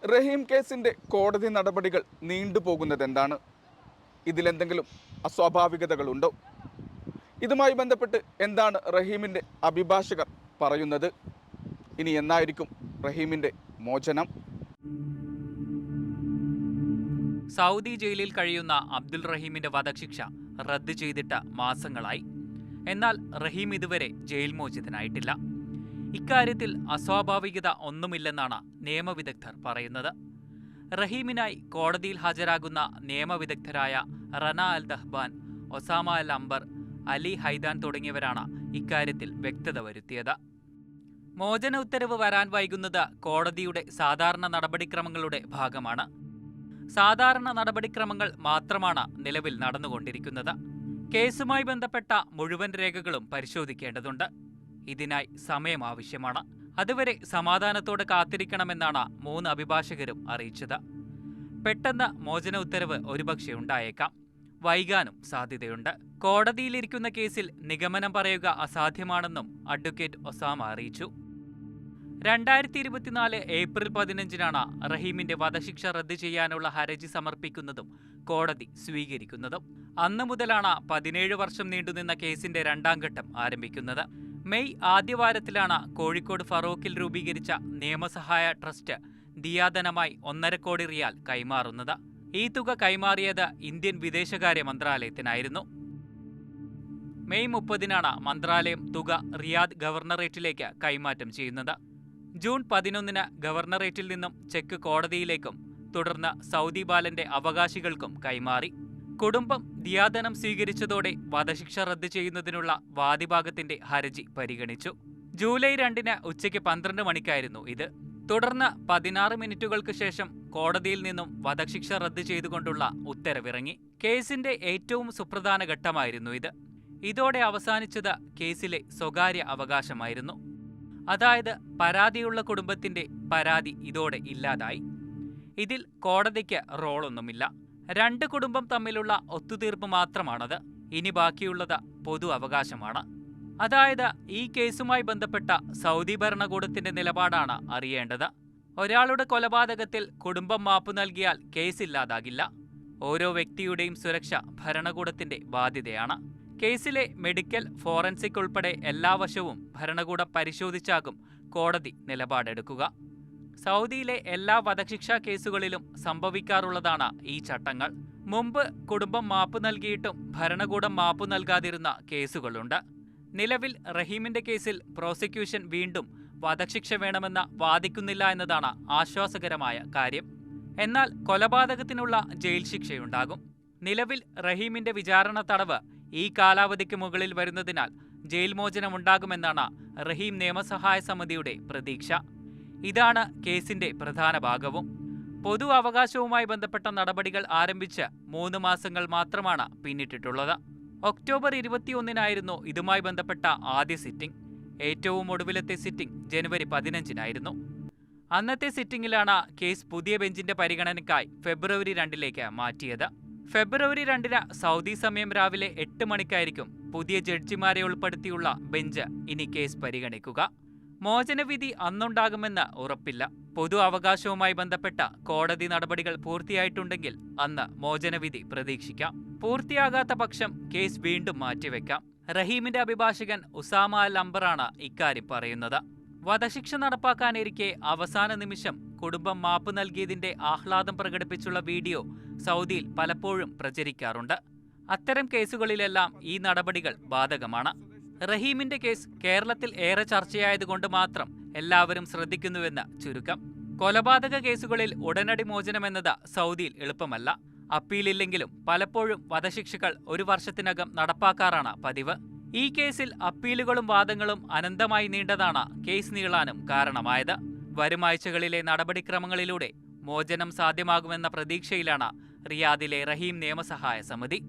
റഹീം കേസിന്റെ കോടതി നടപടികൾ നീണ്ടുപോകുന്നത് എന്താണ്? ഇതിലെന്തെങ്കിലും അസ്വാഭാവികതകളുണ്ടോ? ഇതുമായി ബന്ധപ്പെട്ട് എന്താണ് റഹീമിന്റെ അഭിഭാഷകർ പറയുന്നത്? ഇനി എന്നായിരിക്കും റഹീമിന്റെ മോചനം? സൗദി ജയിലിൽ കഴിയുന്ന അബ്ദുൾ റഹീമിന്റെ വധശിക്ഷ റദ്ദ് ചെയ്തിട്ട് മാസങ്ങളായി. എന്നാൽ റഹീം ഇതുവരെ ജയിൽ മോചിതനായിട്ടില്ല. ഇക്കാര്യത്തിൽ അസ്വാഭാവികത ഒന്നുമില്ലെന്നാണ് നിയമവിദഗ്ധർ പറയുന്നത്. റഹീമിനായി കോടതിയിൽ ഹാജരാകുന്ന നിയമവിദഗ്ധരായ റന അൽ ദഹ്ബാൻ, ഒസാമ അൽ അംബർ, അലി ഹൈദാൻ തുടങ്ങിയവരാണ് ഇക്കാര്യത്തിൽ വ്യക്തത വരുത്തിയത്. മോചന ഉത്തരവ് വരാൻ വൈകുന്നത് കോടതിയുടെ സാധാരണ നടപടിക്രമങ്ങളുടെ ഭാഗമാണ്. സാധാരണ നടപടിക്രമങ്ങൾ മാത്രമാണ് നിലവിൽ നടന്നുകൊണ്ടിരിക്കുന്നത്. കേസുമായി ബന്ധപ്പെട്ട മുഴുവൻ രേഖകളും പരിശോധിക്കേണ്ടതുണ്ട്. ഇതിനായി സമയം ആവശ്യമാണ്. അതുവരെ സമാധാനത്തോടെ കാത്തിരിക്കണമെന്നാണ് 3 അഭിഭാഷകരും അറിയിച്ചത്. പെട്ടെന്ന് മോചന ഉത്തരവ് ഒരുപക്ഷെ ഉണ്ടായേക്കാം, വൈകാനും സാധ്യതയുണ്ട്. കോടതിയിലിരിക്കുന്ന കേസിൽ നിഗമനം പറയുക അസാധ്യമാണെന്നും അഡ്വക്കേറ്റ് ഒസാമ അറിയിച്ചു. 2024 ഏപ്രിൽ 15-നാണ് റഹീമിന്റെ വധശിക്ഷ റദ്ദ് ചെയ്യാനുള്ള ഹർജി സമർപ്പിക്കുന്നതും കോടതി സ്വീകരിക്കുന്നതും. അന്നു മുതലാണ് 17 വർഷം നീണ്ടുനിന്ന കേസിന്റെ 2ാം ഘട്ടം ആരംഭിക്കുന്നത്. മെയ് ആദ്യവാരത്തിലാണ് കോഴിക്കോട് ഫറോക്കിൽ രൂപീകരിച്ച നിയമസഹായ ട്രസ്റ്റ് ദിയാധനമായി 1.5 കോടി റിയാൽ കൈമാറുന്നത്. ഈ തുക കൈമാറിയത് ഇന്ത്യൻ വിദേശകാര്യ മന്ത്രാലയത്തിനായിരുന്നു. മെയ് 30-നാണ് മന്ത്രാലയം തുക റിയാദ് ഗവർണറേറ്റിലേക്ക് കൈമാറ്റം ചെയ്യുന്നത്. ജൂൺ 11-ന് ഗവർണറേറ്റിൽ നിന്നും ചെക്ക് കോടതിയിലേക്കും തുടർന്ന് സൗദി ബാലന്റെ അവകാശികൾക്കും കൈമാറി. കുടുംബം ദിയാധനം സ്വീകരിച്ചതോടെ വധശിക്ഷ റദ്ദ് ചെയ്യുന്നതിനുള്ള വാദിഭാഗത്തിന്റെ ഹർജി പരിഗണിച്ചു. ജൂലൈ 2-ന് ഉച്ചയ്ക്ക് 12 മണിക്കായിരുന്നു ഇത്. തുടർന്ന് 16 മിനിറ്റുകൾക്ക് ശേഷം കോടതിയിൽ നിന്നും വധശിക്ഷ റദ്ദ് ചെയ്തുകൊണ്ടുള്ള ഉത്തരവിറങ്ങി. കേസിന്റെ ഏറ്റവും സുപ്രധാന ഘട്ടമായിരുന്നു ഇത്. ഇതോടെ അവസാനിച്ചത് കേസിലെ സ്വകാര്യ അവകാശമായിരുന്നു. അതായത് പരാതിയുള്ള കുടുംബത്തിന്റെ പരാതി ഇതോടെ ഇല്ലാതായി. ഇതിൽ കോടതിക്ക് റോളൊന്നുമില്ല. 2 കുടുംബം തമ്മിലുള്ള ഒത്തുതീർപ്പ് മാത്രമാണത്. ഇനി ബാക്കിയുള്ളത് പൊതു അവകാശമാണ്. അതായത് ഈ കേസുമായി ബന്ധപ്പെട്ട സൗദി ഭരണകൂടത്തിന്റെ നിലപാടാണ് അറിയേണ്ടത്. ഒരാളുടെ കൊലപാതകത്തിൽ കുടുംബം മാപ്പ് നൽകിയാൽ കേസില്ലാതാകില്ല. ഓരോ വ്യക്തിയുടെയും സുരക്ഷ ഭരണകൂടത്തിന്റെ ബാധ്യതയാണ്. കേസിലെ മെഡിക്കൽ, ഫോറൻസിക് ഉൾപ്പെടെ എല്ലാ വശവും ഭരണകൂടം പരിശോധിച്ചാകും കോടതി നിലപാടെടുക്കുക. സൗദിയിലെ എല്ലാ വധശിക്ഷാ കേസുകളിലും സംഭവിക്കാറുള്ളതാണ് ഈ ചട്ടങ്ങൾ. മുമ്പ് കുടുംബം മാപ്പ് നൽകിയിട്ടും ഭരണകൂടം മാപ്പ് നൽകാതിരുന്ന കേസുകളുണ്ട്. നിലവിൽ റഹീമിന്റെ കേസിൽ പ്രോസിക്യൂഷൻ വീണ്ടും വധശിക്ഷ വേണമെന്ന് വാദിക്കുന്നില്ല എന്നതാണ് ആശ്വാസകരമായ കാര്യം. എന്നാൽ കൊലപാതകത്തിനുള്ള ജയിൽ ശിക്ഷയുണ്ടാകും. നിലവിൽ റഹീമിന്റെ വിചാരണ തടവ് ഈ കാലാവധിക്ക് മുകളിൽ വരുന്നതിനാൽ ജയിൽ മോചനമുണ്ടാകുമെന്നാണ് റഹീം നിയമസഹായ സമിതിയുടെ പ്രതീക്ഷ. ഇതാണ് കേസിന്റെ പ്രധാന ഭാഗവും. പൊതു അവകാശവുമായി ബന്ധപ്പെട്ട നടപടികൾ ആരംഭിച്ച് 3 മാസങ്ങൾ മാത്രമാണ് പിന്നിട്ടിട്ടുള്ളത്. ഒക്ടോബർ 21-നായിരുന്നു ഇതുമായി ബന്ധപ്പെട്ട ആദ്യ സിറ്റിംഗ്. ഏറ്റവും ഒടുവിലത്തെ സിറ്റിംഗ് ജനുവരി 15-നായിരുന്നു. അന്നത്തെ സിറ്റിംഗിലാണ് കേസ് പുതിയ ബെഞ്ചിന്റെ പരിഗണനയ്ക്കായി ഫെബ്രുവരി 2-ലേക്ക് മാറ്റിയത്. ഫെബ്രുവരി 2-ന് സൗദി സമയം രാവിലെ 8 മണിക്കായിരിക്കും പുതിയ ജഡ്ജിമാരെ ഉൾപ്പെടുത്തിയുള്ള ബെഞ്ച് ഇനി കേസ് പരിഗണിക്കുക. മോചനവിധി അന്നുണ്ടാകുമെന്ന് ഉറപ്പില്ല. പൊതു അവകാശവുമായി ബന്ധപ്പെട്ട കോടതി നടപടികൾ പൂർത്തിയായിട്ടുണ്ടെങ്കിൽ അന്ന് മോചനവിധി പ്രതീക്ഷിക്കാം. പൂർത്തിയാകാത്ത പക്ഷം കേസ് വീണ്ടും മാറ്റിവെക്കാം. റഹീമിന്റെ അഭിഭാഷകൻ ഉസാമ അൽ അംബറാണ് ഇക്കാര്യം പറയുന്നത്. വധശിക്ഷ നടപ്പാക്കാനിരിക്കെ അവസാന നിമിഷം കുടുംബം മാപ്പ് നൽകിയതിന്റെ ആഹ്ലാദം പ്രകടിപ്പിച്ചുള്ള വീഡിയോ സൗദിയിൽ പലപ്പോഴും പ്രചരിക്കാറുണ്ട്. അത്തരം കേസുകളിലെല്ലാം ഈ നടപടികൾ ബാധകമാണ്. റഹീമിന്റെ കേസ് കേരളത്തിൽ ഏറെ ചർച്ചയായതുകൊണ്ട് മാത്രം എല്ലാവരും ശ്രദ്ധിക്കുന്നുവെന്ന് ചുരുക്കം. കൊലപാതക കേസുകളിൽ ഉടനടി മോചനമെന്നത് സൗദിയിൽ എളുപ്പമല്ല. അപ്പീലില്ലെങ്കിലും പലപ്പോഴും വധശിക്ഷകൾ 1 വർഷത്തിനകം നടപ്പാക്കാറാണ് പതിവ്. ഈ കേസിൽ അപ്പീലുകളും വാദങ്ങളും അനന്തമായി നീണ്ടതാണ് കേസ് നീളാനും കാരണമായത്. വരും ആഴ്ചകളിലെ നടപടിക്രമങ്ങളിലൂടെ മോചനം സാധ്യമാകുമെന്ന പ്രതീക്ഷയിലാണ് റിയാദിലെ റഹീം നിയമസഹായ സമിതി.